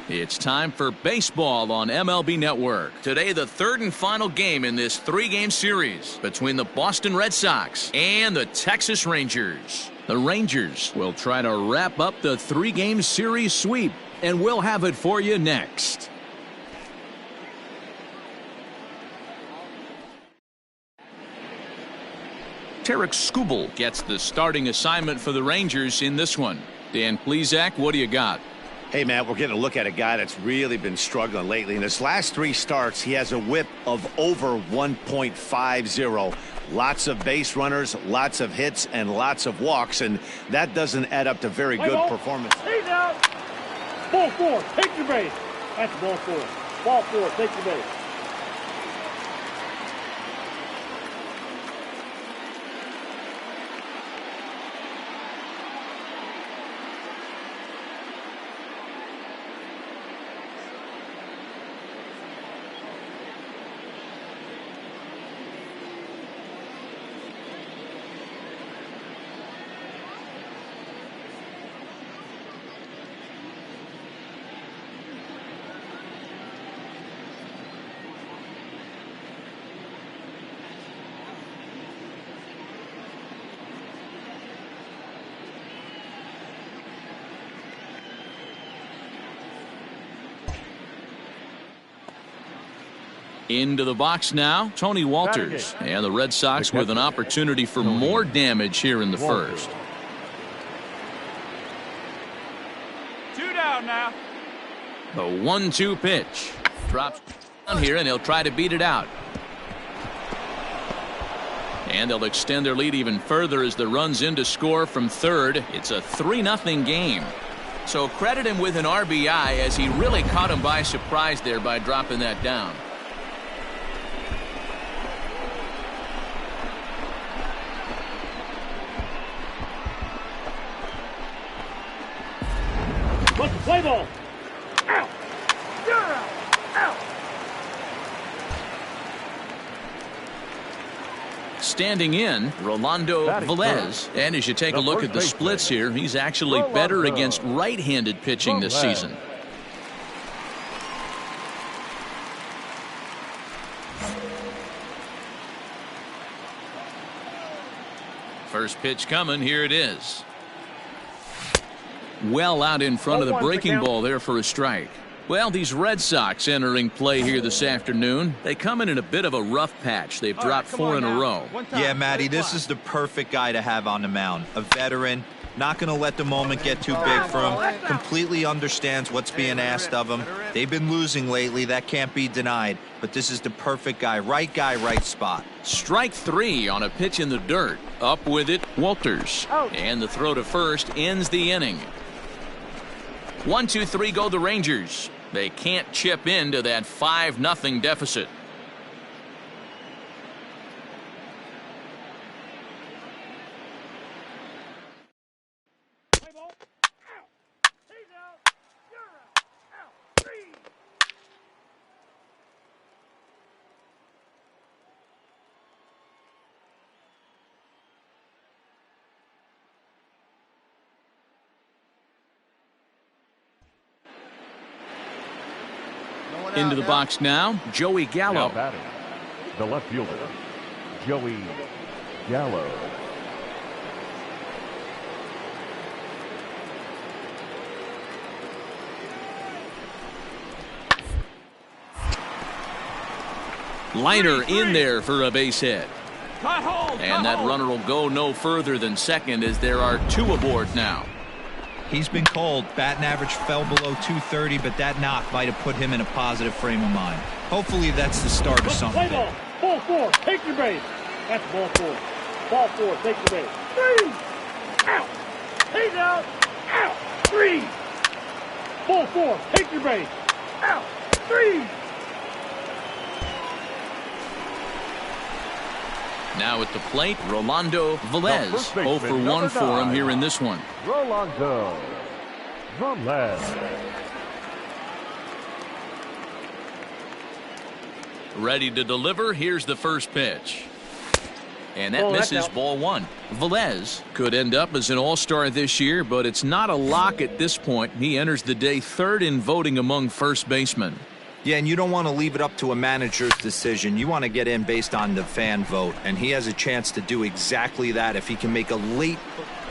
It's time for baseball on MLB Network. Today, the third and final game in this three-game series between the Boston Red Sox and the Texas Rangers. The Rangers will try to wrap up the three-game series sweep, and we'll have it for you next. Tarek Skubal gets the starting assignment for the Rangers in this one. Dan Plesac, what do you got? Hey, Matt, we're getting a look at a guy that's really been struggling lately. In his last three starts, he has a whip of over 1.50. Lots of base runners, lots of hits, and lots of walks, and that doesn't add up to very good performance. Hey, now. Ball four, take your base. That's ball four. Ball four, take your base. Into the box now, Tony Walters. And the Red Sox with an opportunity for more damage here in the first. 2 down now. The 1-2 pitch. Drops down here, and he'll try to beat it out. And they'll extend their lead even further as the runs in to score from third. It's a 3-0 game. So credit him with an RBI, as he really caught him by surprise there by dropping that down. Play ball. Out. You're out. Out. Standing in, Rolando Velez. And as you take a look at the splits here, he's actually better against right-handed pitching this season. First pitch coming. Here it is. Well out in front of the breaking ball there for a strike. Well, these Red Sox entering play here this afternoon. They come in a bit of a rough patch. They've dropped 4 in a row. Yeah, Matty, this is the perfect guy to have on the mound. A veteran, not going to let the moment get too big for him. Completely understands what's being asked of him. They've been losing lately. That can't be denied. But this is the perfect guy, right spot. Strike 3 on a pitch in the dirt. Up with it, Walters. And the throw to first ends the inning. 1-2-3 go the Rangers. They can't chip into that 5-0 deficit. Into the box now, Joey Gallo. Now batting, the left fielder, Joey Gallo. Liner in there for a base hit. And that runner will go no further than second as there are 2 aboard now. He's been called. Batting average fell below 230, but that knock might have put him in a positive frame of mind. Hopefully that's the start of something. Play ball. Ball 4. Take your base. That's ball 4. Ball 4. Take your base. 3. Out. He's out. Out. 3. Ball 4. Take your base. Out. 3. Now at the plate, Rolando Velez. 0 for 1 for him here in this one. Rolando Velez. Ready to deliver. Here's the first pitch. And that misses ball 1. Velez could end up as an all-star this year, but it's not a lock at this point. He enters the day 3rd in voting among first basemen. Yeah, and you don't want to leave it up to a manager's decision. You want to get in based on the fan vote, and he has a chance to do exactly that if he can make a late.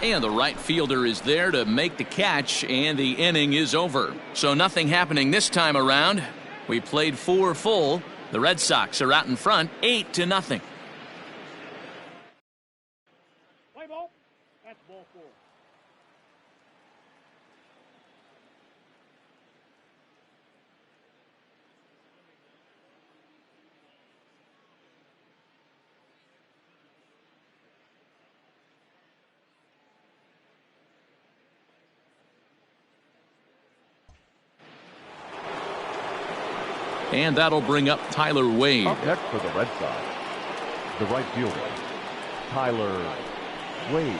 And the right fielder is there to make the catch, and the inning is over. So nothing happening this time around. We played 4 full. The Red Sox are out in front, 8-0. Play ball. That's ball 4. And that'll bring up Tyler Wade. Up next for the Red Sox, the right fielder, Tyler Wade.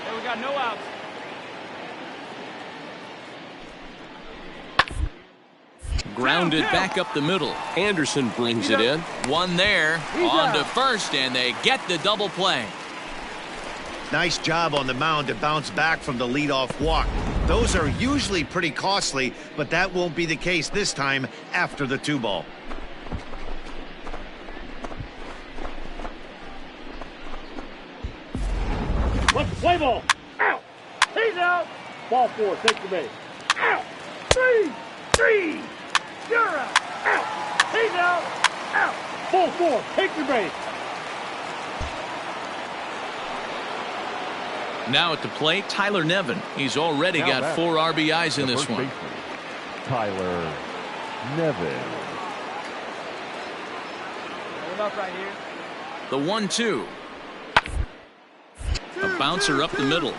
Hey, we got no outs. Grounded back up the middle. Anderson brings it in. One there. On to first, and they get the double play. Nice job on the mound to bounce back from the leadoff walk. Those are usually pretty costly, but that won't be the case this time after the 2-ball. Let's play ball. Out. He's out. Ball 4. Take the base. Out. 3. You're out. Out. He's out. Out. Ball 4. Take your base. Now at the plate, Tyler Nevin. He's already got 4 RBIs in this one. Baseman, Tyler Nevin. Hold up right here. The 1-2. A bouncer up the middle.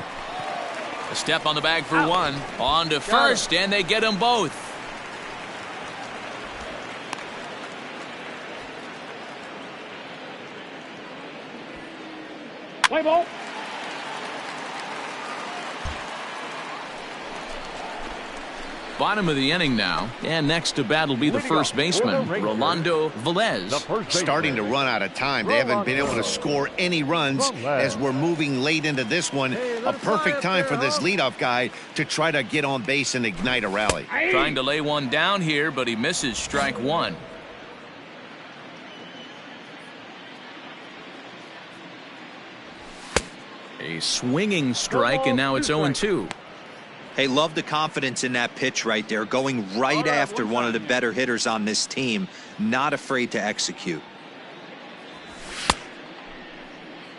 A step on the bag for 1. On to first, and they get them both. Play ball. Bottom of the inning now, and next to bat will be the first baseman, Rolando Velez. Starting to run out of time. They haven't been able to score any runs as we're moving late into this one. A perfect time for this leadoff guy to try to get on base and ignite a rally. Trying to lay one down here, but he misses strike one. A swinging strike, and now it's 0-2. Hey, love the confidence in that pitch right there, going right after one of the better hitters on this team, not afraid to execute.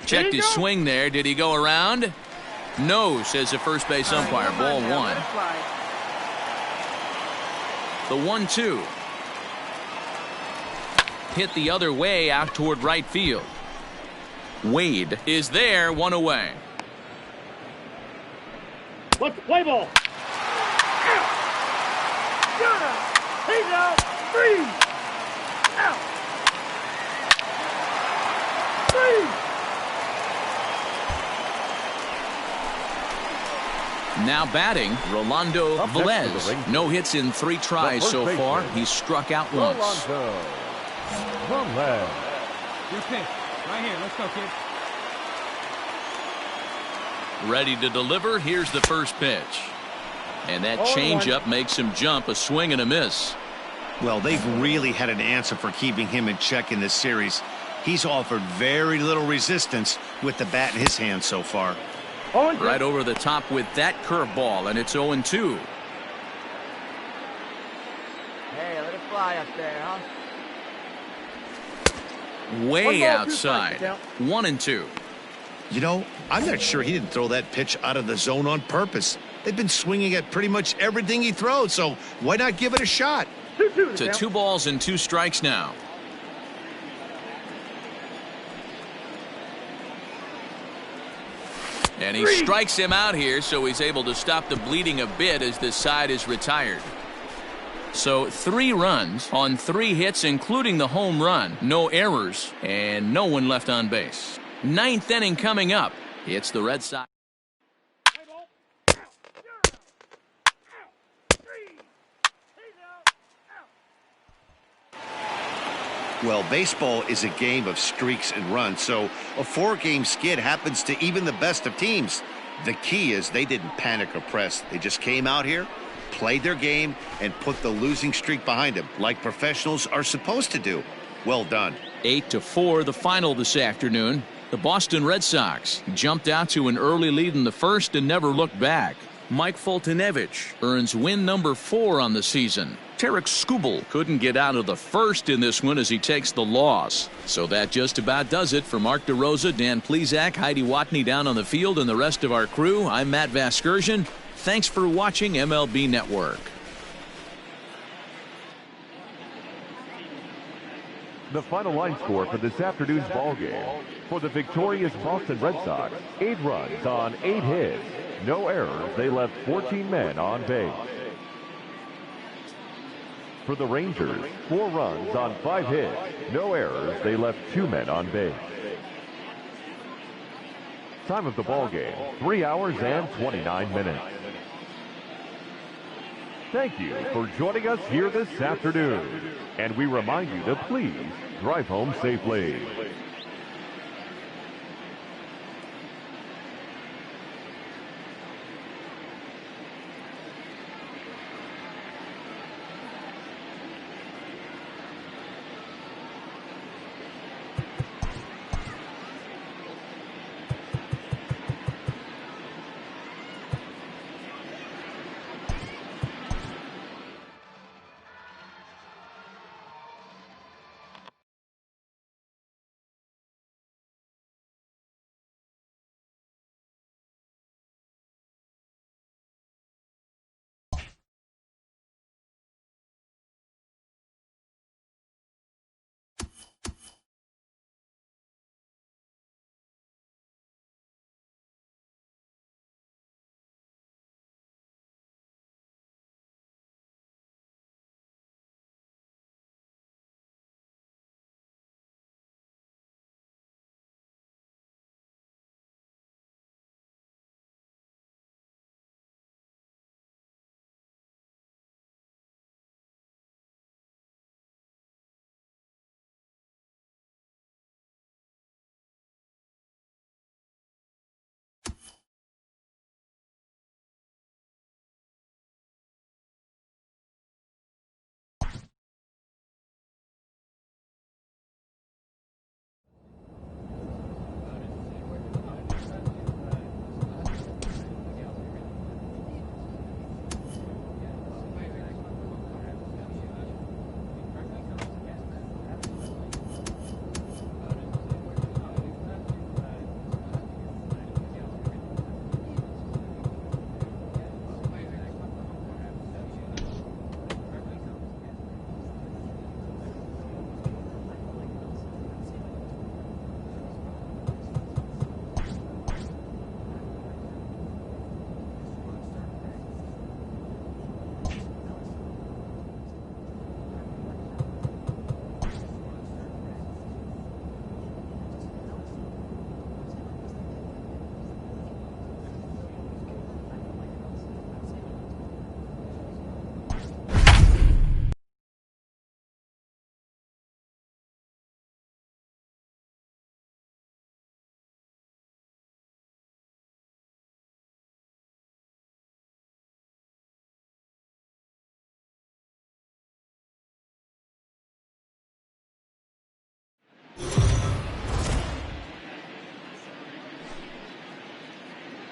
Checked his swing there. Did he go around? No, says the first base umpire. Ball one. The 1-2. Hit the other way out toward right field. Wade is there, one away. What's the play ball? Out. Got him. He's out. 3. Out. 3. Now batting, Rolando Velez. No hits in 3 tries so far. He's struck out once. Your pitch. Right here. Let's go, kid. Ready to deliver. Here's the first pitch. And that changeup makes him jump. A swing and a miss. Well, they've really had an answer for keeping him in check in this series. He's offered very little resistance with the bat in his hand so far. Right over the top with that curveball, and it's 0-2. Hey, let it fly up there, huh? Way outside. 1-2. You know, I'm not sure he didn't throw that pitch out of the zone on purpose. They've been swinging at pretty much everything he throws, so why not give it a shot? To 2 balls and 2 strikes now. And he strikes him out here, so he's able to stop the bleeding a bit as this side is retired. So 3 runs on 3 hits, including the home run. No errors, and no one left on base. 9th inning coming up. It's the Red Sox. Well, baseball is a game of streaks and runs, so a 4-game skid happens to even the best of teams. The key is they didn't panic or press. They just came out here, played their game, and put the losing streak behind them, like professionals are supposed to do. Well done. 8-4, the final this afternoon. The Boston Red Sox jumped out to an early lead in the first and never looked back. Mike Foltynewicz earns win number 4 on the season. Tarek Skubal couldn't get out of the first in this one as he takes the loss. So that just about does it. For Mark DeRosa, Dan Plesac, Heidi Watney down on the field, and the rest of our crew, I'm Matt Vasgersian. Thanks for watching MLB Network. The final line score for this afternoon's ball game. For the victorious Boston Red Sox, 8 runs on 8 hits. No errors. They left 14 men on base. For the Rangers, 4 runs on 5 hits. No errors. They left 2 men on base. Time of the ball game, 3 hours and 29 minutes. Thank you for joining us here this afternoon. And we remind you to please drive home safely.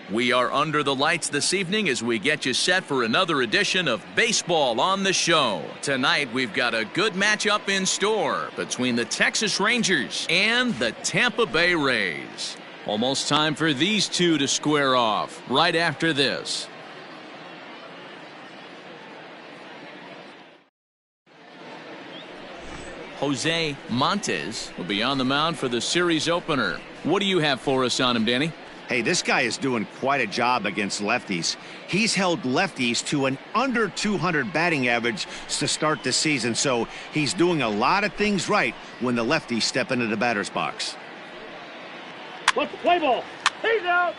We are under the lights this evening as we get you set for another edition of Baseball on the Show. Tonight, we've got a good matchup in store between the Texas Rangers and the Tampa Bay Rays. Almost time for these two to square off right after this. Jose Montes will be on the mound for the series opener. What do you have for us on him, Danny? Hey, this guy is doing quite a job against lefties. He's held lefties to an under 200 batting average to start the season, so he's doing a lot of things right when the lefties step into the batter's box. Let's play ball. He's out.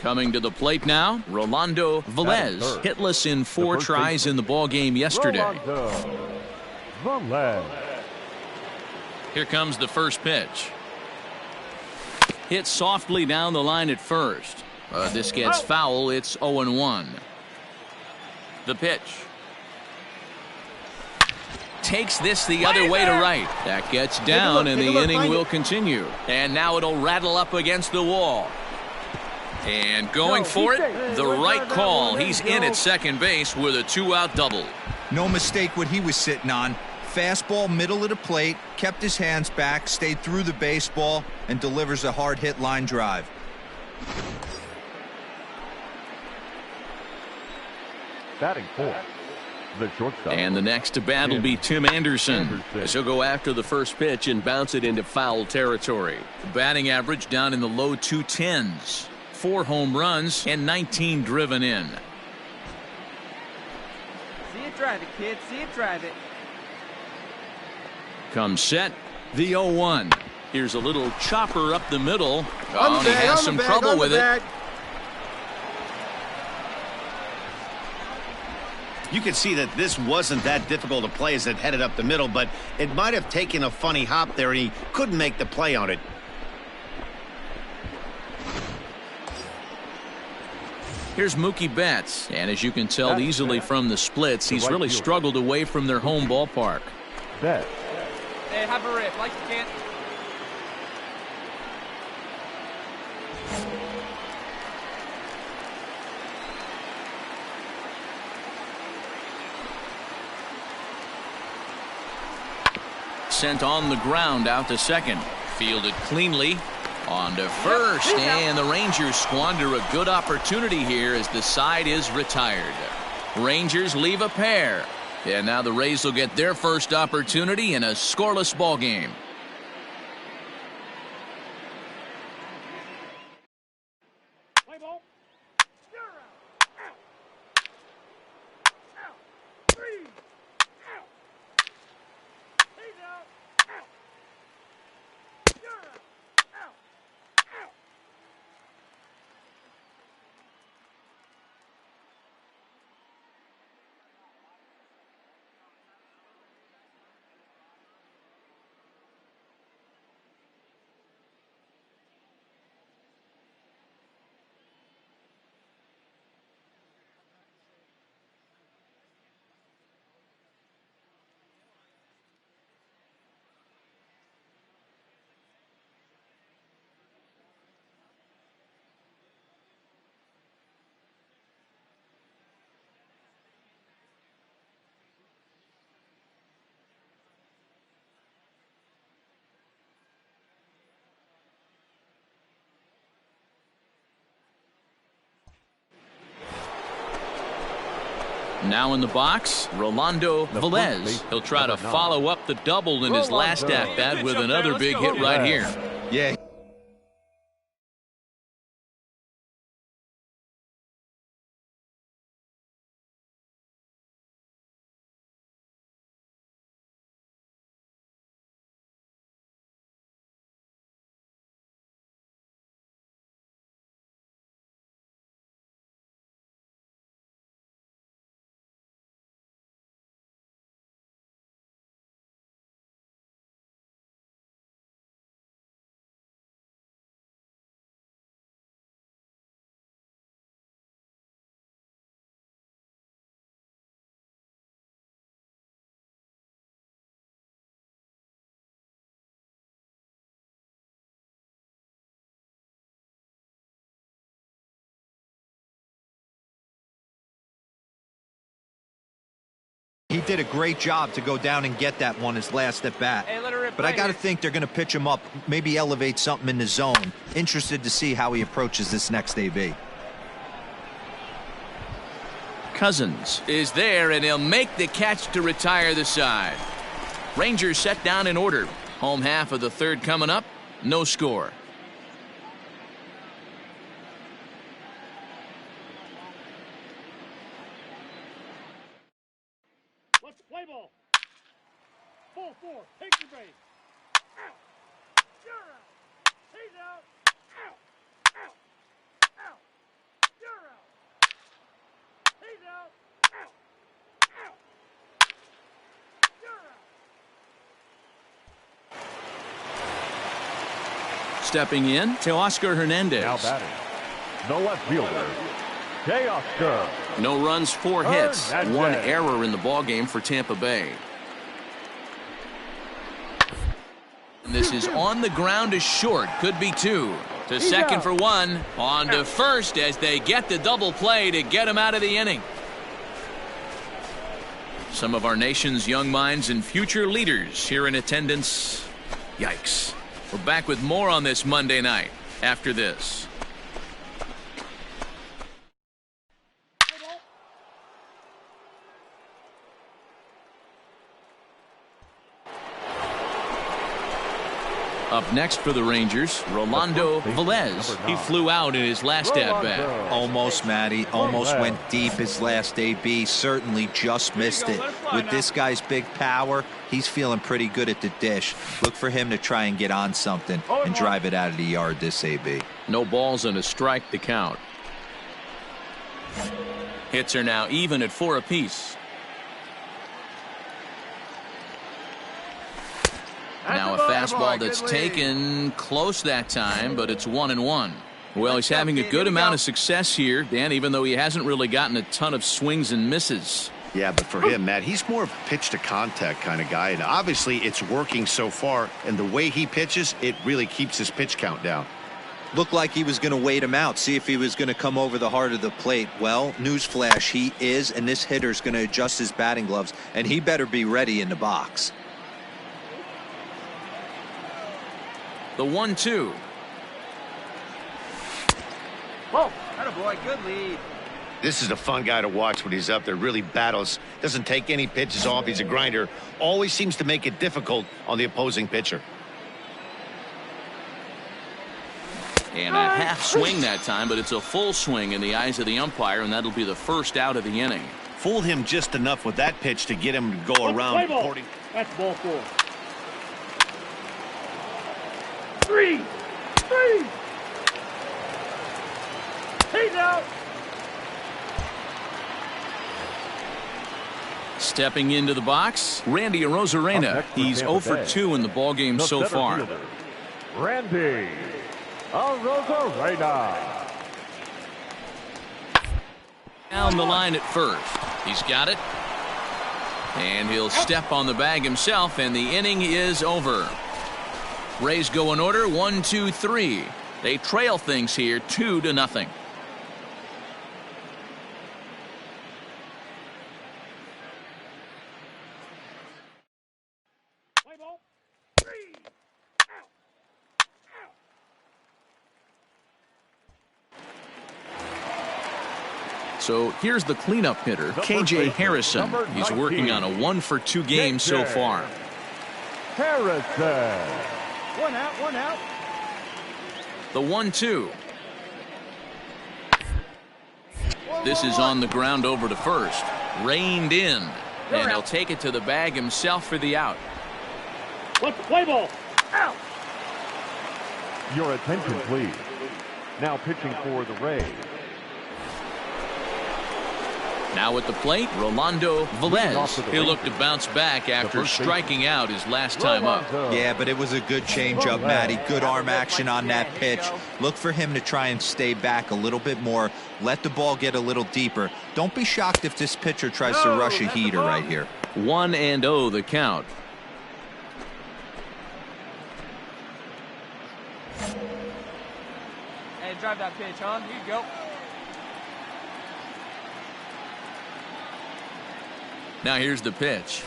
Coming to the plate now, Rolando Velez, hitless in 4 tries in the ball game yesterday. Here comes the first pitch. Hit softly down the line at first. This gets foul. It's 0-1. The pitch. Takes this the other way to right. That gets down, and the inning will continue. And now it'll rattle up against the wall. And going for it, the right call. He's in at second base with a 2-out double. No mistake what he was sitting on. Fastball middle of the plate, kept his hands back, stayed through the baseball, and delivers a hard hit line drive. Batting fourth, the shortstop. And the next to bat will be Tim Anderson, as he'll go after the first pitch and bounce it into foul territory. The batting average down in the low 210s. 4 home runs and 19 driven in. See it drive it, kid. See it drive it. Comes set, the 0-1. Here's a little chopper up the middle. Oh, he has some trouble with it. You can see that this wasn't that difficult to play as it headed up the middle, but it might have taken a funny hop there, and he couldn't make the play on it. Here's Mookie Betts, and as you can tell easily from the splits, he's really struggled away from their home ballpark. Betts. Hey, have a rip. Like you can't. Sent on the ground out to second. Fielded cleanly. On to first, and the Rangers squander a good opportunity here as the side is retired. Rangers leave a pair, and now the Rays will get their first opportunity in a scoreless ball game. Play ball. You're out. Out. Out. 3. Out. He's out. Out. You're out. Out. Out. Now in the box, Rolando Velez. He'll try to follow up the double in his last at-bat with another big hit right here. Yeah. He did a great job to go down and get that one his last at bat. Hey, let her rip But I right got to here. think they're going to pitch him up, maybe elevate something in the zone. Interested to see how he approaches this next AB. Cousins is there, and he'll make the catch to retire the side. Rangers set down in order. Home half of the third coming up. No score. Let's play ball. Ball 4. Take your base. Out. You're out. He's out. Out. Out. Out. You're out. He's out. Out. Out. You're out. Stepping in, Teoscar Hernandez. Now batting, the left fielder, Teoscar. No runs, 4 hits, Hernandez. 1 error in the ballgame for Tampa Bay. And this is on the ground is short, could be 2. To second for 1, on to first as they get the double play to get him out of the inning. Some of our nation's young minds and future leaders here in attendance. Yikes. We're back with more on this Monday night after this. Up next for the Rangers, Rolando Velez. He flew out in his last at-bat. Almost, Matty. Almost went deep his last AB. Certainly just missed it. With this guy's big power, he's feeling pretty good at the dish. Look for him to try and get on something and drive it out of the yard this AB. No balls and a strike to count. Hits are now even at 4 apiece. Now a fastball that's taken close that time, but it's 1-1. Well, he's having a good amount of success here, Dan, even though he hasn't really gotten a ton of swings and misses. Yeah, but for him, Matt, he's more of a pitch to contact kind of guy, and obviously it's working so far, and the way he pitches, it really keeps his pitch count down. Looked like he was going to wait him out, see if he was going to come over the heart of the plate. Well, newsflash, he is, and this hitter's going to adjust his batting gloves, and he better be ready in the box. The 1-2. Whoa, attaboy, good lead. This is a fun guy to watch when he's up there. Really battles, doesn't take any pitches off. He's a grinder. Always seems to make it difficult on the opposing pitcher. And a half swing that time, but it's a full swing in the eyes of the umpire, and that'll be the first out of the inning. Fooled him just enough with that pitch to get him to go around. Play ball. That's ball 4. 3. He's out. Stepping into the box, Randy Arozarena. He's 0 for 2 in the ballgame so far. Fielder, Randy Arozarena. Down the line at first. He's got it. And he'll step on the bag himself, and the inning is over. Rays go in order, 1, 2, 3. They trail things here 2-0. Play ball. 3. Out. Out. So here's the cleanup hitter, KJ Harrison. He's working on a 1 for 2 game so far. Harrison. 1 out, 1 out. The 1-2. This is on the ground over to first. Reined in. And he'll take it to the bag himself for the out. Let's play ball. Out. Your attention, please. Now pitching for the Rays, Now at the plate, Rolando Velez. He'll look to bounce back after striking out his last time up. Yeah, but it was a good changeup, Matty. Good arm action on that pitch. Look for him to try and stay back a little bit more. Let the ball get a little deeper. Don't be shocked if this pitcher tries to rush a heater right here. 1-0 the count. Hey, drive that pitch, huh? Here you go. Now here's the pitch.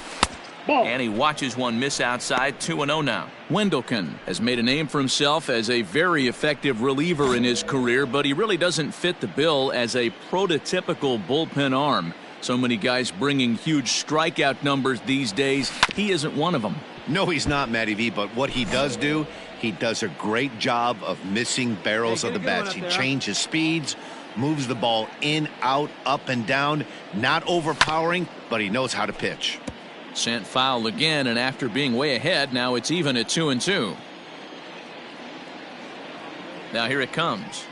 Ball. And he watches one miss outside. 2-0 now. Wendelken has made a name for himself as a very effective reliever in his career, but he really doesn't fit the bill as a prototypical bullpen arm. So many guys bringing huge strikeout numbers these days. He isn't one of them. No, he's not, Matty V, but what he does do, he does a great job of missing barrels of the bats. He changes speeds, moves the ball in, out, up, and down. Not overpowering, but he knows how to pitch. Sent foul again, and after being way ahead, now it's even at 2-2. Now here it comes.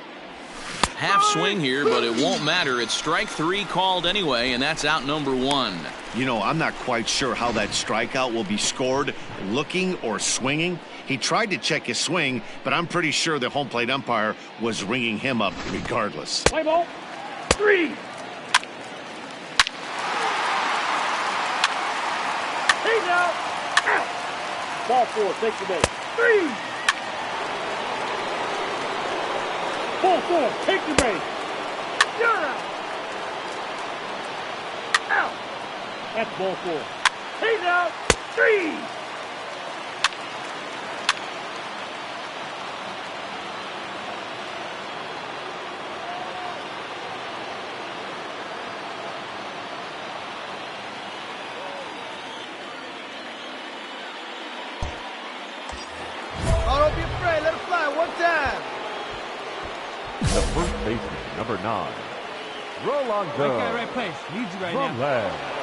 Half swing here, but it won't matter. It's strike 3 called anyway, and that's out number 1. You know, I'm not quite sure how that strikeout will be scored, looking or swinging. He tried to check his swing, but I'm pretty sure the home plate umpire was ringing him up regardless. Play ball. 3. He's out. Out. Ball 4. Take the base. 3. Ball 4. Take the base. You're out. Out. That's ball 4. He's out. 3. Oh, don't be afraid. Let it fly one time. The first baseman, number 9, Rolando. Right guy, right place. Needs you right From now. left.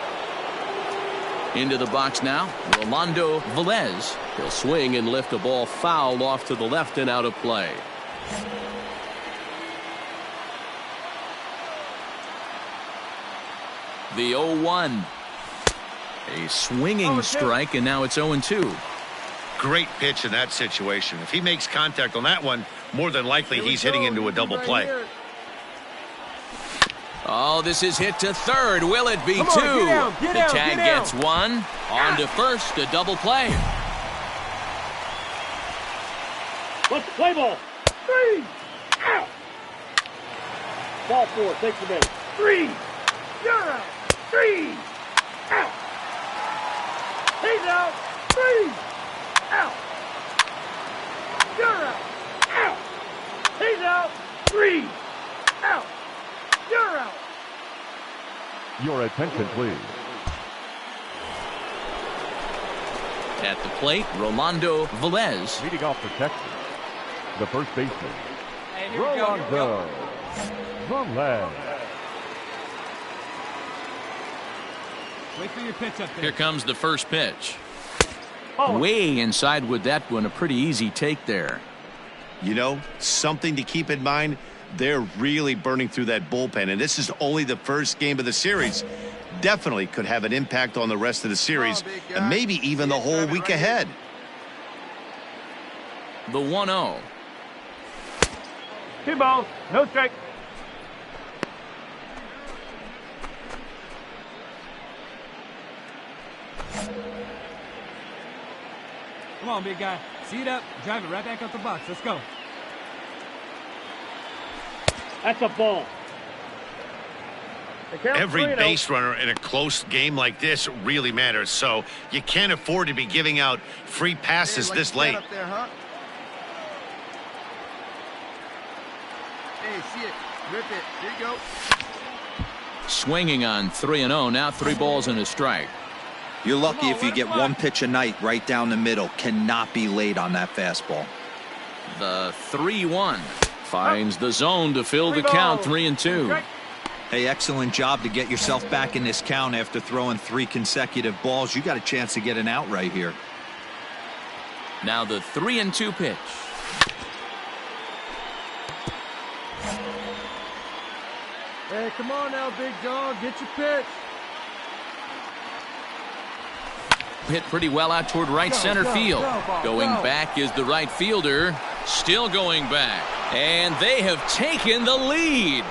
Into the box now, Rolando Velez. He'll swing and lift a ball foul off to the left and out of play. The 0-1. A swinging strike, and now it's 0-2. Great pitch in that situation. If he makes contact on that one, more than likely he's hitting into a double play. Oh, this is hit to third. Will it be 2? Get The down, tag get down. gets 1. On to first, a double play. Let's play ball. 3. Out. Ball 4. Take the base. 3. You're out. 3. Out. He's out. 3. Out. You're out. Out. He's out. 3. Out. You're out. Your attention, please. At the plate, Rolando Velez. Leading off for Texas, the first baseman, Hey, here we go, here we go. Rolando from left. Wait for your pitch up there. Here comes the first pitch. Oh. Way inside with that one. A pretty easy take there. You know, something to keep in mind, they're really burning through that bullpen, and this is only the first game of the series. Definitely could have an impact on the rest of the series, and maybe even the whole week ahead. The 1-0. 2 balls. No strike. Come on, big guy. See it up. Drive it right back up the box. Let's go. That's a ball. Every base runner in a close game like this really matters, so you can't afford to be giving out free passes this late. Up there, huh? Hey, see it. Rip it. Here you go. Swinging on 3-0. Now 3 balls and a strike. You're lucky if you get one pitch a night right down the middle. Cannot be late on that fastball. The 3-1. Finds the zone to fill the count. 3-2. Hey, excellent job to get yourself back in this count after throwing 3 consecutive balls. You got a chance to get an out right here. Now the 3-2 pitch. Hey, come on now, big dog. Get your pitch. Hit pretty well out toward right center field. Going back is the right fielder. Still going back. And they have taken the lead.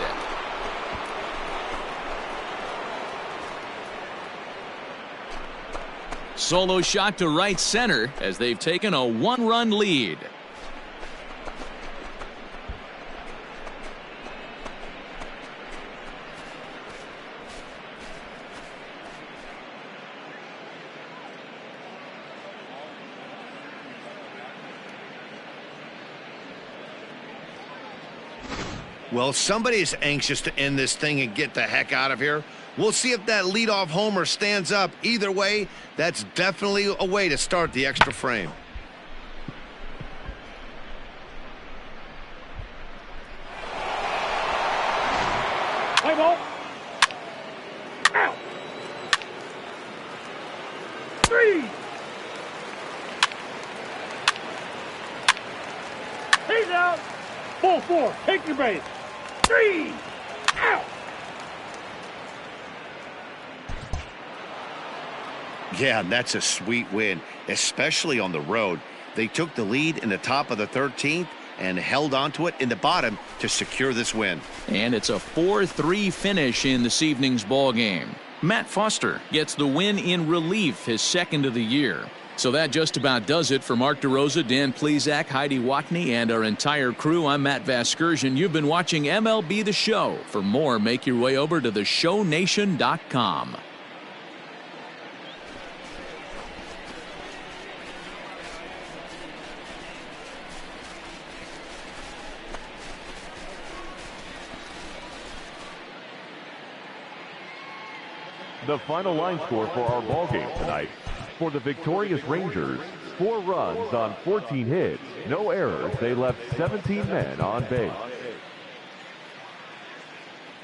Solo shot to right center as they've taken a 1-run lead. Well, somebody is anxious to end this thing and get the heck out of here. We'll see if that leadoff homer stands up. Either way, that's definitely a way to start the extra frame. Play ball. Out. 3. He's out. Ball 4. Take your base. 3. Out. Yeah, that's a sweet win, especially on the road. They took the lead in the top of the 13th and held onto it in the bottom to secure this win. And it's a 4-3 finish in this evening's ball game. Matt Foster gets the win in relief, his second of the year. So that just about does it for Mark DeRosa, Dan Plesac, Heidi Watney, and our entire crew. I'm Matt Vasgersian. You've been watching MLB The Show. For more, make your way over to theshownation.com. The final line score for our ball game tonight. For the victorious Rangers, 4 runs on 14 hits, no errors. They left 17 men on base.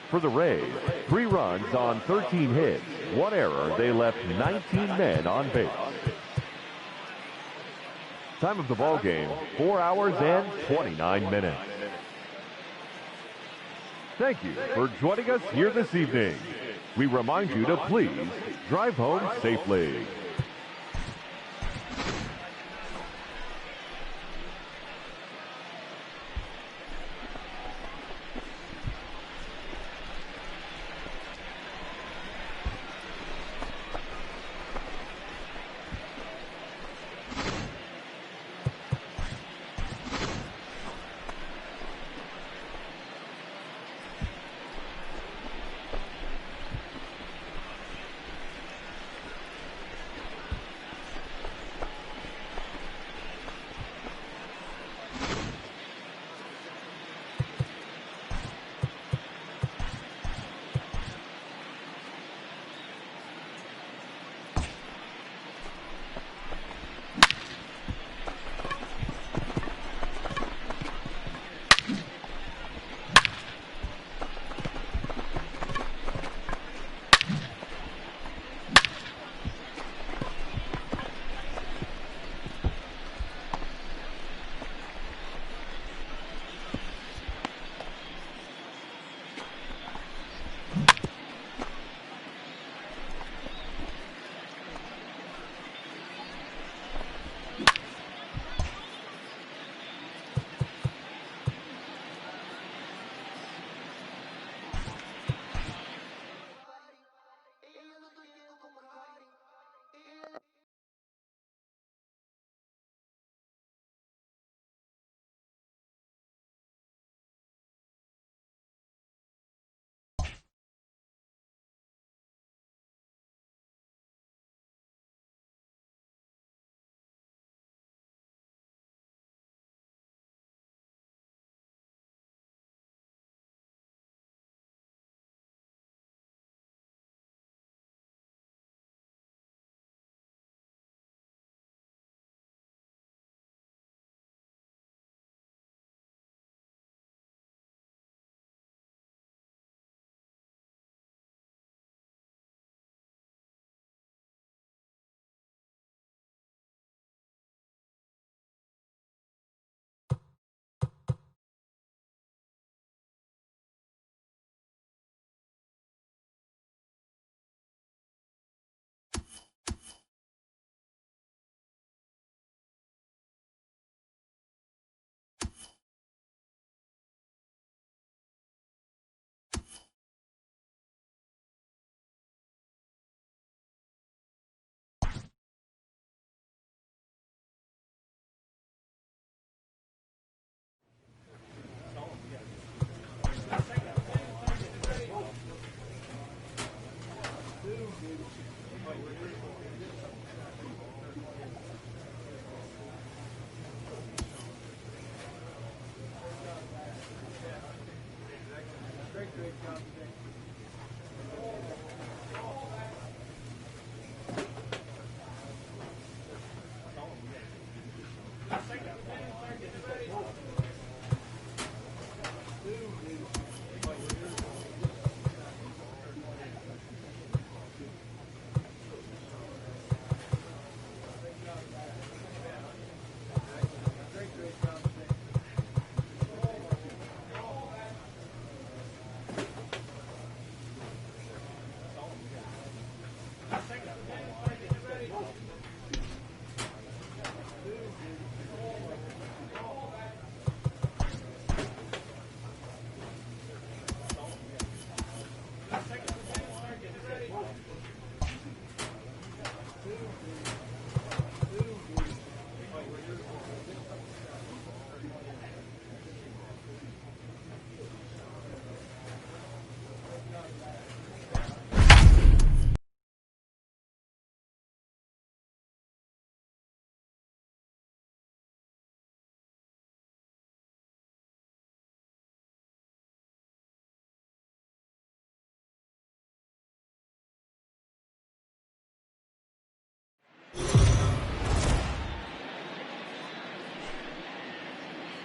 For the Rays, 3 runs on 13 hits, 1 error. They left 19 men on base. Time of the ball game, 4 hours and 29 minutes. Thank you for joining us here this evening. We remind you to please drive home safely.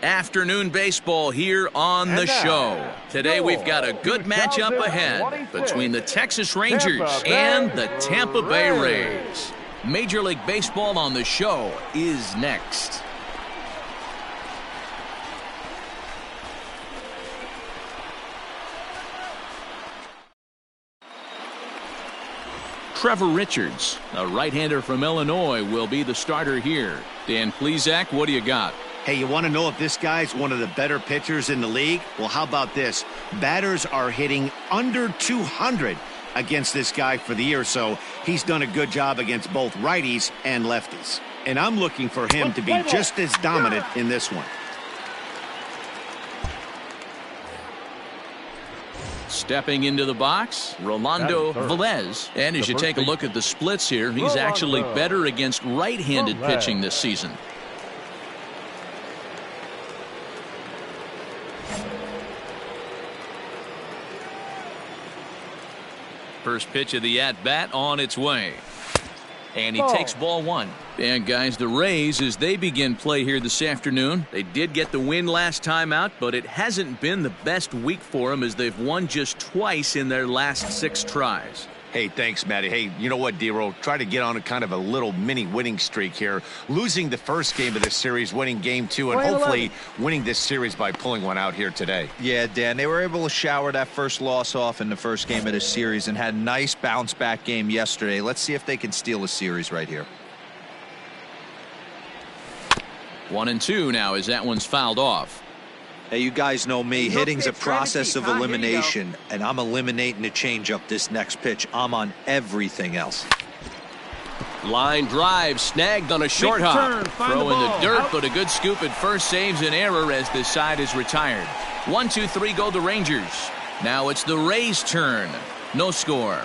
Afternoon baseball here on the show. Today we've got a good matchup ahead between the Texas Rangers and the Tampa Bay Rays. Major League Baseball on the show is next. Trevor Richards, a right-hander from Illinois, will be the starter here. Dan Plesac, what do you got? Hey, you want to know if this guy's one of the better pitchers in the league? Well, how about this? Batters are hitting under 200 against this guy for the year, so he's done a good job against both righties and lefties. And I'm looking for him to be just as dominant in this one. Stepping into the box, Rolando Velez. And as you take a look at the splits here, he's actually better against right-handed pitching this season. First pitch of the at-bat on its way. And he takes ball one. And guys, the Rays, as they begin play here this afternoon, they did get the win last time out, but it hasn't been the best week for them as they've won just twice in their last 6 tries. Hey, thanks, Matty. Hey, you know what, D-Roll? Try to get on a kind of a little mini winning streak here. Losing the first game of this series, winning game 2, and hopefully winning this series by pulling one out here today. Yeah, Dan, they were able to shower that first loss off in the first game of this series and had a nice bounce-back game yesterday. Let's see if they can steal a series right here. 1-2 now as that one's fouled off. Hey, you guys know me. Hitting's a process of elimination, and I'm eliminating the changeup this next pitch. I'm on everything else. Line drive snagged on a short hop. Throw in the dirt, but a good scoop at first saves an error as this side is retired. 1-2-3 go the Rangers. Now it's the Rays' turn. No score.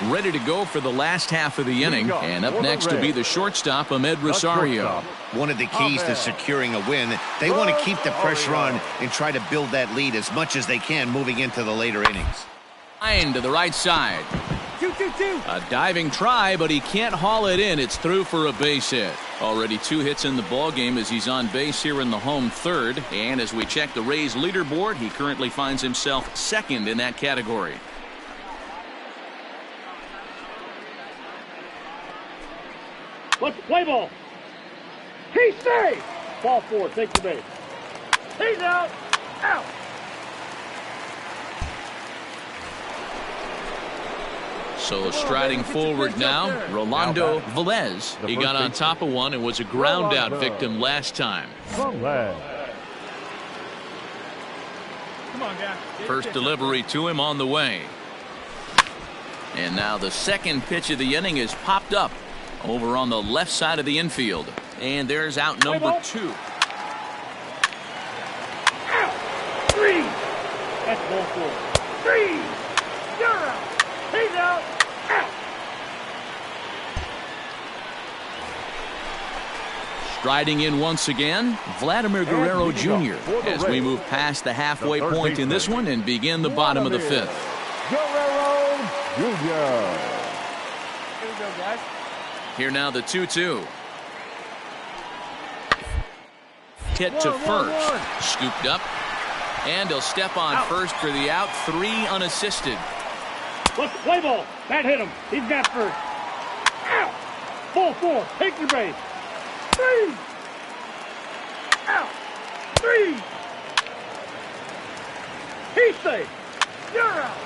Ready to go for the last half of the inning. And up next to be the shortstop, Ahmed Rosario. One of the keys to securing a win, they want to keep the pressure on and try to build that lead as much as they can moving into the later innings. Line to the right side. A diving try, but he can't haul it in. It's through for a base hit. Already 2 hits in the ballgame as he's on base here in the home third. And as we check the Rays leaderboard, he currently finds himself second in that category. Let's play ball. He stays. Ball 4. Take the base. He's out. Out. So striding forward now, Rolando Velez. He got on top of one and was a ground out victim last time. Come on, guy. First delivery to him on the way. And now the second pitch of the inning is popped up over on the left side of the infield. And there's out number 2. Out. 3. That's ball 4. 3. You're out. He's out. Out. Striding in once again, Vladimir Guerrero Jr. as we move past the halfway point in this one and begin the bottom of the 5th. Guerrero Jr. Here we go, guys. Here now the 2-2. Hit to first. Scooped up. And he'll step on first for the out. 3 unassisted. Let's play ball. That hit him. He's got first. Out. Ball 4. Take your base. 3. Out. 3. He's safe. You're out.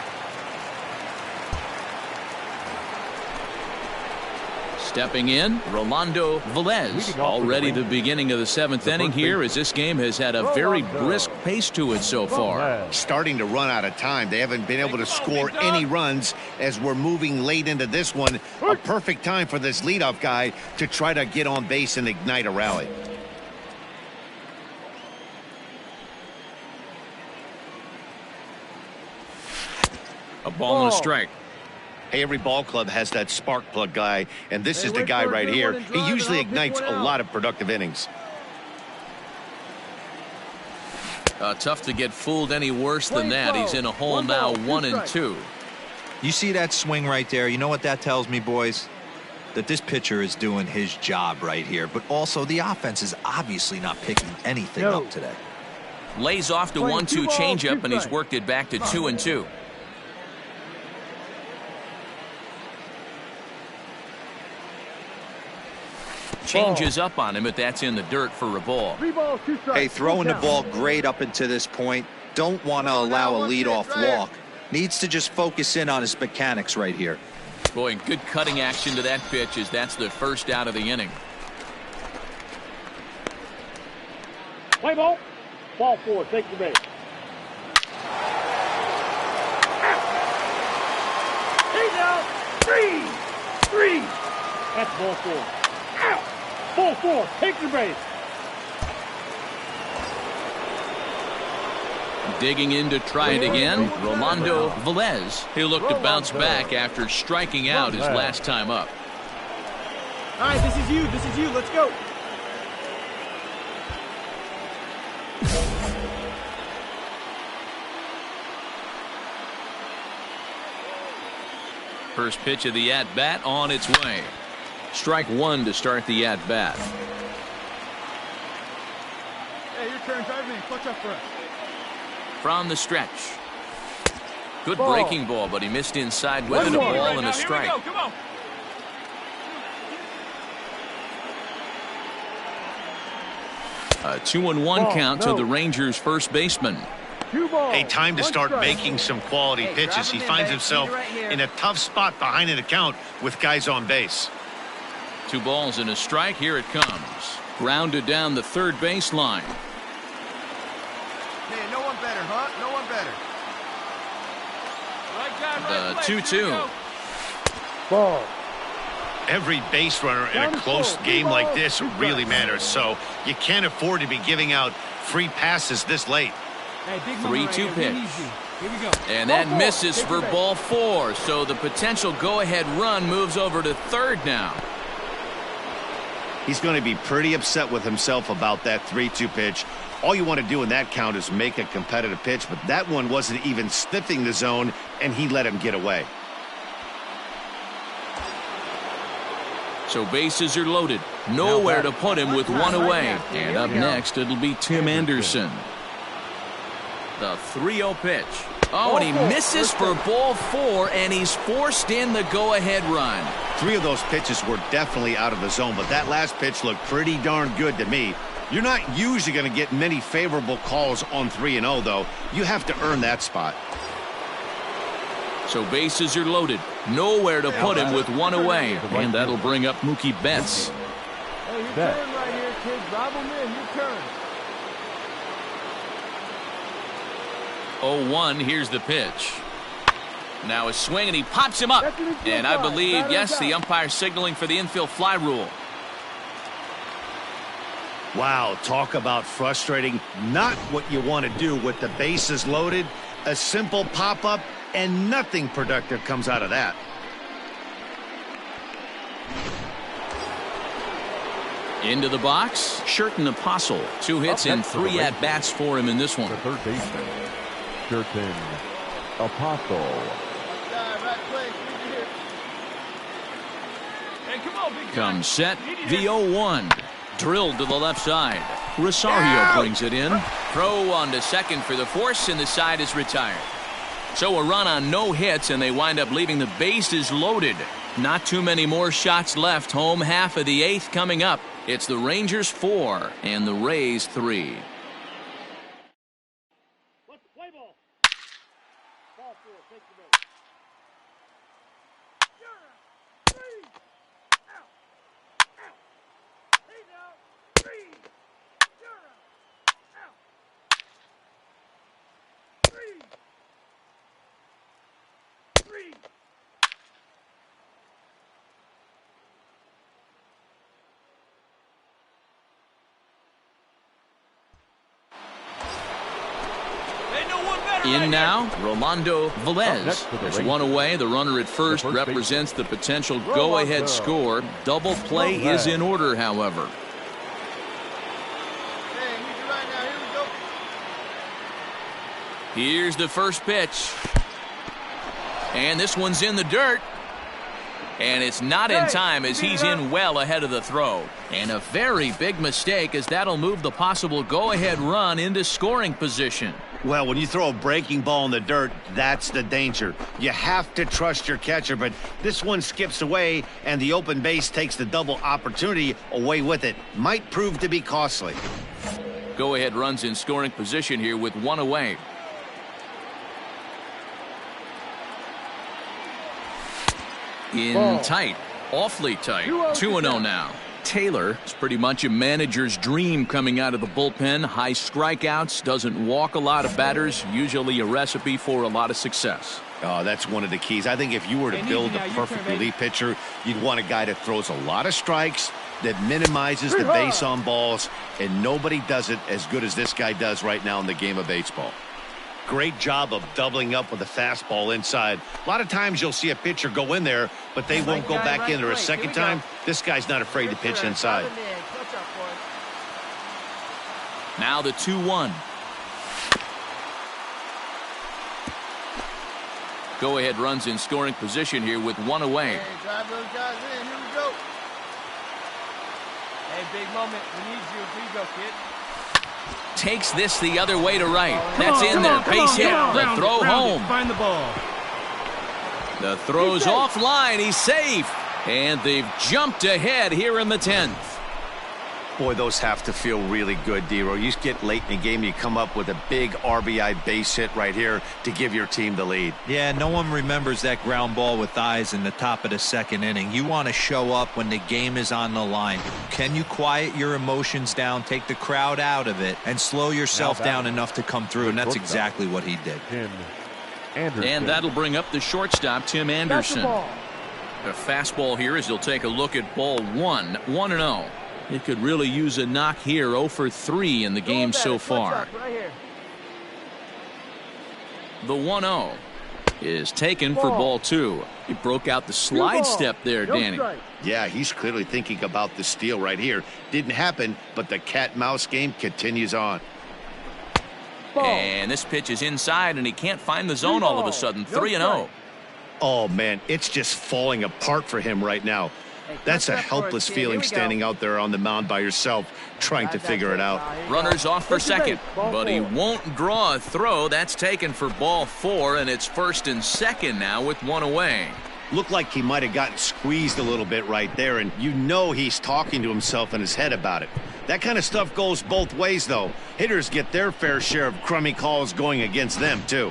Stepping in, Rolando Velez. Already the beginning of the 7th inning here as this game has had a very brisk pace to it so far. Starting to run out of time. They haven't been able to score any runs as we're moving late into this one. A perfect time for this leadoff guy to try to get on base and ignite a rally. A ball and a strike. Hey, every ball club has that spark plug guy, and this is the guy right here. He usually ignites a lot of productive innings. Tough to get fooled any worse than that. He's in a hole now, 1-2. You see that swing right there? You know what that tells me, boys? That this pitcher is doing his job right here, but also the offense is obviously not picking anything up today. Lays off the 1-2 changeup, and he's worked it back to 2-2. Changes up on him, but that's in the dirt for a ball. 3 balls, 2 strikes. Hey, throwing the ball great up until this point. Don't want to allow a leadoff walk. Needs to just focus in on his mechanics right here. Boy, good cutting action to that pitch as that's the first out of the inning. Play ball. Ball 4. Take the base. He's out. 3. That's ball 4. Out. Ball 4. Take your base. Digging in to try it again, Rolando Velez. He'll look to bounce back after striking out his last time up. All right, this is you. This is you. Let's go. First pitch of the at-bat on its way. Strike 1 to start the at-bat. Hey, your turn. Drive me. Clutch up for us. From the stretch. Good breaking ball, but he missed inside with it. A ball and a strike. Come on. A 2-1 count to the Rangers' first baseman. Hey, time to start making some quality pitches. He finds himself in a tough spot behind an account with guys on base. 2 balls and a strike. Here it comes. Grounded down the third baseline. Man, no one better, huh? No one better. The 2-2. Ball. Every base runner in a close game like this really matters, so you can't afford to be giving out free passes this late. Hey, 3-2 pitch. Here we go. And that misses for ball 4, so the potential go-ahead run moves over to third now. He's going to be pretty upset with himself about that 3-2 pitch. All you want to do in that count is make a competitive pitch, but that one wasn't even sniffing the zone, and he let him get away. So bases are loaded. Nowhere to put him with 1 away. And up next, it'll be Tim Anderson. The 3-0 pitch. Oh, and he misses for ball 4, and he's forced in the go-ahead run. 3 of those pitches were definitely out of the zone, but that last pitch looked pretty darn good to me. You're not usually going to get many favorable calls on 3-0, though. You have to earn that spot. So bases are loaded. Nowhere to put him with 1 away. And that'll bring up Mookie Betts. Hey, your turn right here, kid. Drive him in. Your turn. 0-1. Here's the pitch. Now a swing, and he pops him up. And I believe, yes, the umpire signaling for the infield fly rule. Wow, talk about frustrating. Not what you want to do with the bases loaded. A simple pop-up, and nothing productive comes out of that. Into the box, Sherton Apostle. 2 hits and 3 at-bats for him in this one. The third baseman, Sherton Apostle. Comes set, the 0-1. Drilled to the left side. Rosario brings it in. Throw on to second for the force, and the side is retired. So a run on no hits, and they wind up leaving the bases loaded. Not too many more shots left. Home half of the 8th coming up. It's the Rangers 4 and the Rays 3. Let's play ball. Ball 4, take the base. Three. Out. Out. He's out. 3. Out. 3. 3. In now, Rolando Velez. There's one away. The runner at first represents the potential go-ahead score. Double play is in order, however. Here's the first pitch. And this one's in the dirt. And it's not in time as he's in well ahead of the throw. And a very big mistake, as that'll move the possible go-ahead run into scoring position. Well, when you throw a breaking ball in the dirt, that's the danger. You have to trust your catcher, but this one skips away, and the open base takes the double opportunity away with it. Might prove to be costly. Go-ahead runs in scoring position here with one away. In tight, awfully tight. 2-0 now. Taylor is pretty much a manager's dream coming out of the bullpen. High strikeouts, doesn't walk a lot of batters, usually a recipe for a lot of success. Oh, that's one of the keys. I think if you were to build a perfect relief pitcher, you'd want a guy that throws a lot of strikes, that minimizes the base on balls, and nobody does it as good as this guy does right now in the game of baseball. Great job of doubling up with a fastball inside. A lot of times you'll see a pitcher go in there, but they won't go back in there a second time. This guy's not afraid to pitch inside. Now the 2-1. Go-ahead runs in scoring position here with one away. Hey, drive those guys in. Here we go. Hey, big moment. We need you. Here you go, kid. Takes this the other way to right. That's in there. Base hit. The throw home. Find the ball. The throw's offline. He's safe. And they've jumped ahead here in the 10th. Boy, those have to feel really good, D-Row. You get late in the game, you come up with a big RBI base hit right here to give your team the lead. Yeah, no one remembers that ground ball with eyes in the top of the second inning. You want to show up when the game is on the line. Can you quiet your emotions down, take the crowd out of it, and slow yourself down enough to come through? And that's exactly what he did. And that'll bring up the shortstop, Tim Anderson. A fastball here as he'll take a look at ball 1. 1-0. It could really use a knock here. 0 for 3 in the game so far. The 1-0 is taken for ball 2. He broke out the slide step there, Danny. Yeah, he's clearly thinking about the steal right here. Didn't happen, but the cat-mouse game continues on. And this pitch is inside, and he can't find the zone all of a sudden. 3-0. Oh, man, it's just falling apart for him right now. That's a helpless feeling standing out there on the mound by yourself trying to figure it out. Runner's off for second, but he won't draw a throw. That's taken for ball 4, and it's first and second now with one away. Looked like he might have gotten squeezed a little bit right there, and you know he's talking to himself in his head about it. That kind of stuff goes both ways, though. Hitters get their fair share of crummy calls going against them, too.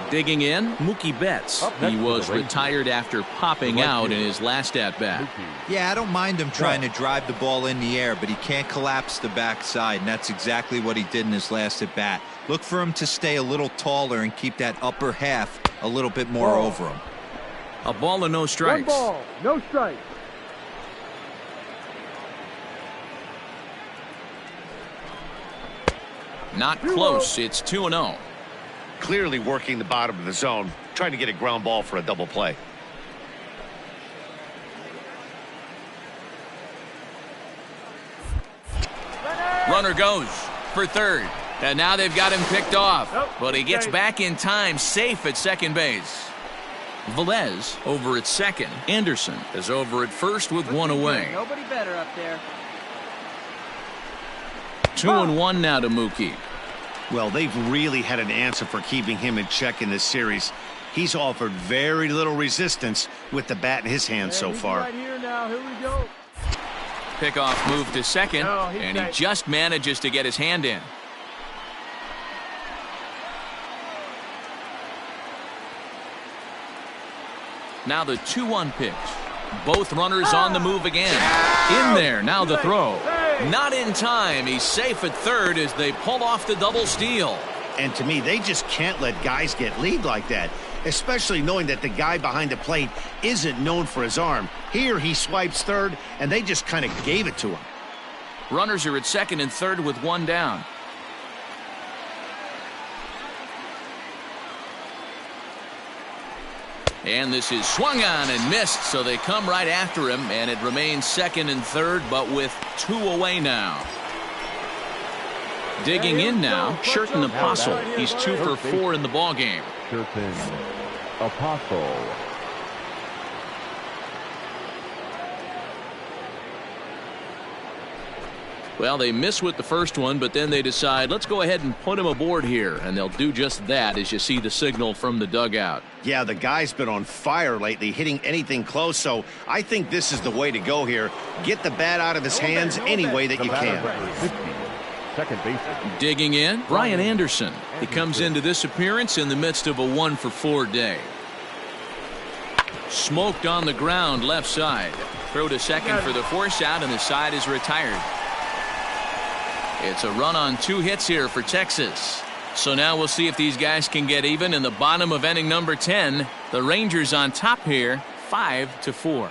Digging in, Mookie Betts. He was retired after popping out in his last at-bat. Yeah, I don't mind him trying to drive the ball in the air, but he can't collapse the backside, and that's exactly what he did in his last at-bat. Look for him to stay a little taller and keep that upper half a little bit more over him. A ball and no strikes. 1 ball, no strikes. Not close. It's 2-0. Clearly working the bottom of the zone, trying to get a ground ball for a double play. Runner goes for third. And now they've got him picked off. But he gets back in time, safe at second base. Velez over at second. Anderson is over at first with one away. Nobody better up there. 2-1 now to Mookie. Well, they've really had an answer for keeping him in check in this series. He's offered very little resistance with the bat in his hand so far. Right here now. Here we go. Pickoff move to second, and he just manages to get his hand in. Now the 2-1 pitch. Both runners on the move again. In there, now the throw. Not in time. He's safe at third as they pull off the double steal. And to me, they just can't let guys get lead like that, especially knowing that the guy behind the plate isn't known for his arm. Here he swipes third, and they just kind of gave it to him. Runners are at second and third with one down. And this is swung on and missed, so they come right after him, and it remains second and third, but with two away now. Digging in now, Sherten Apostle. He's 2 for 4 in the ballgame. Sherten Apostle. Well, they miss with the first one, but then they decide, let's go ahead and put him aboard here. And they'll do just that as you see the signal from the dugout. Yeah, the guy's been on fire lately, hitting anything close, so I think this is the way to go here. Get the bat out of his hands any way that you can. Second baseman. Digging in, Brian Anderson. He comes into this appearance in the midst of a 1 for 4 day. Smoked on the ground left side. Throw to second for the force out, and the side is retired. It's a run on 2 hits here for Texas. So now we'll see if these guys can get even in the bottom of inning number 10. The Rangers on top here, 5-4.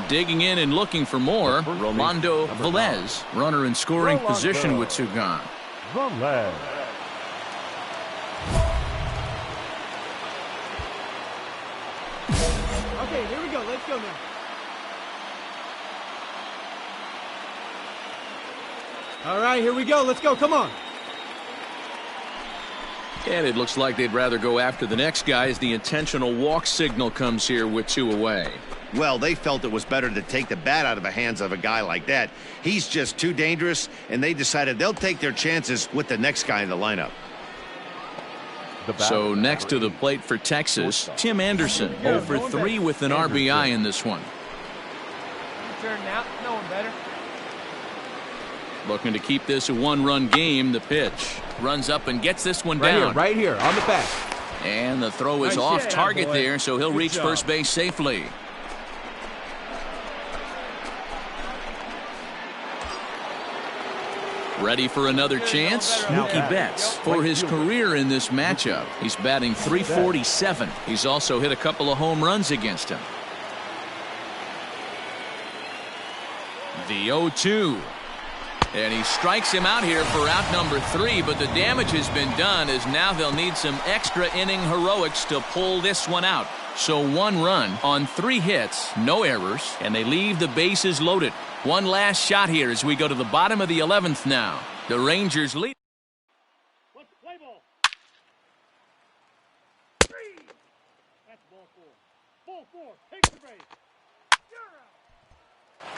Digging in and looking for more, Rolando Velez, runner in scoring position with 2 gone. Velez. Okay, here we go. Let's go now. All right, here we go. Let's go. Come on. And it looks like they'd rather go after the next guy as the intentional walk signal comes here with 2 away. Well, they felt it was better to take the bat out of the hands of a guy like that. He's just too dangerous, and they decided they'll take their chances with the next guy in the lineup. So next to the plate for Texas, Tim Anderson, 0 for 3 with an RBI in this one. Turn now. No one better. Looking to keep this a 1-run game. The pitch runs up and gets this one down. Right here on the pass. And the throw is off target there, so he'll reach first base safely. Ready for another chance? Mookie Betts for his career in this matchup. He's batting .347. He's also hit a couple of home runs against him. The 0-2. And he strikes him out here for out number 3, but the damage has been done as now they'll need some extra inning heroics to pull this one out. So 1 run on 3 hits, no errors, and they leave the bases loaded. One last shot here as we go to the bottom of the 11th now. The Rangers lead. Let's play ball. 3. That's ball 4. Ball 4. Take the base. You're out.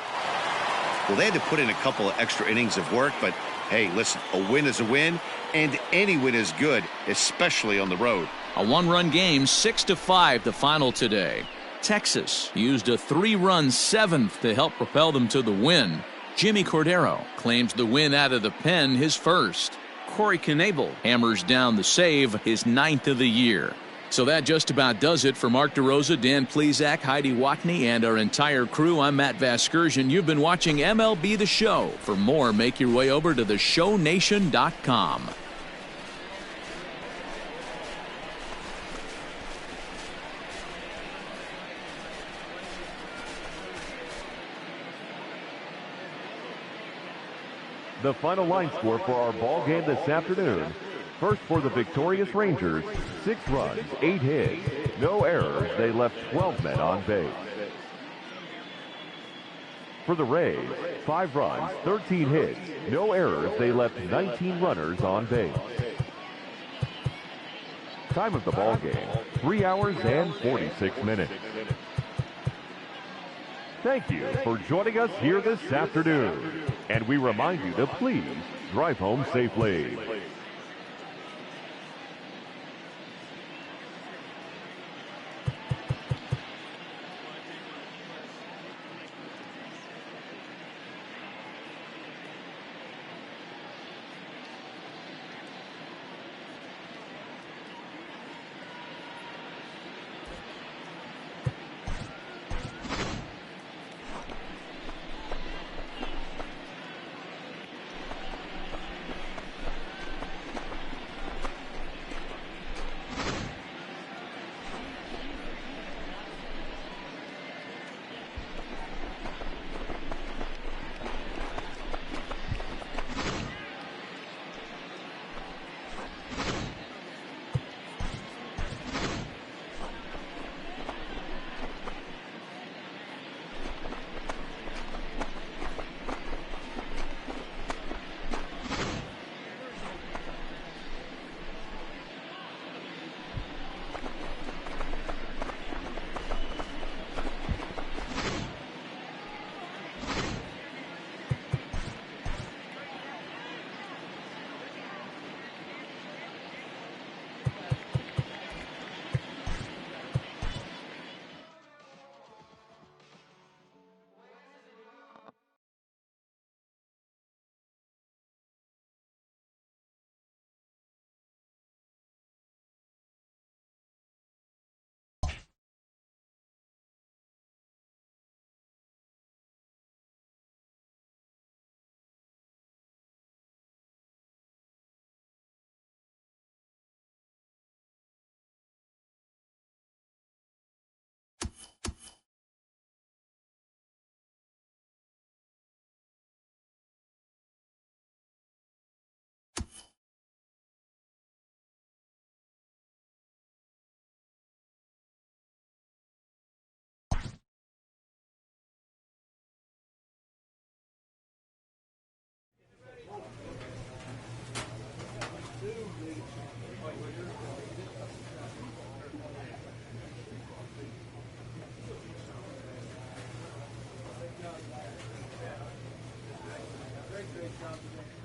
Well, they had to put in a couple of extra innings of work, but hey, listen, a win is a win, and any win is good, especially on the road. A one-run game, 6-5 the final today. Texas used a 3-run seventh to help propel them to the win. Jimmy Cordero claims the win out of the pen, his first. Corey Knebel hammers down the save, his 9th of the year. So that just about does it for Mark DeRosa, Dan Plesac, Heidi Watney, and our entire crew. I'm Matt Vasgersian. You've been watching MLB The Show. For more, make your way over to theshownation.com. The final line score for our ball game this afternoon. First for the victorious Rangers, 6 runs, 8 hits, no errors. They left 12 men on base. For the Rays, 5 runs, 13 hits, no errors. They left 19 runners on base. Time of the ball game, 3 hours and 46 minutes. Thank you for joining us here this afternoon. And we remind you to please drive home safely. Great job today.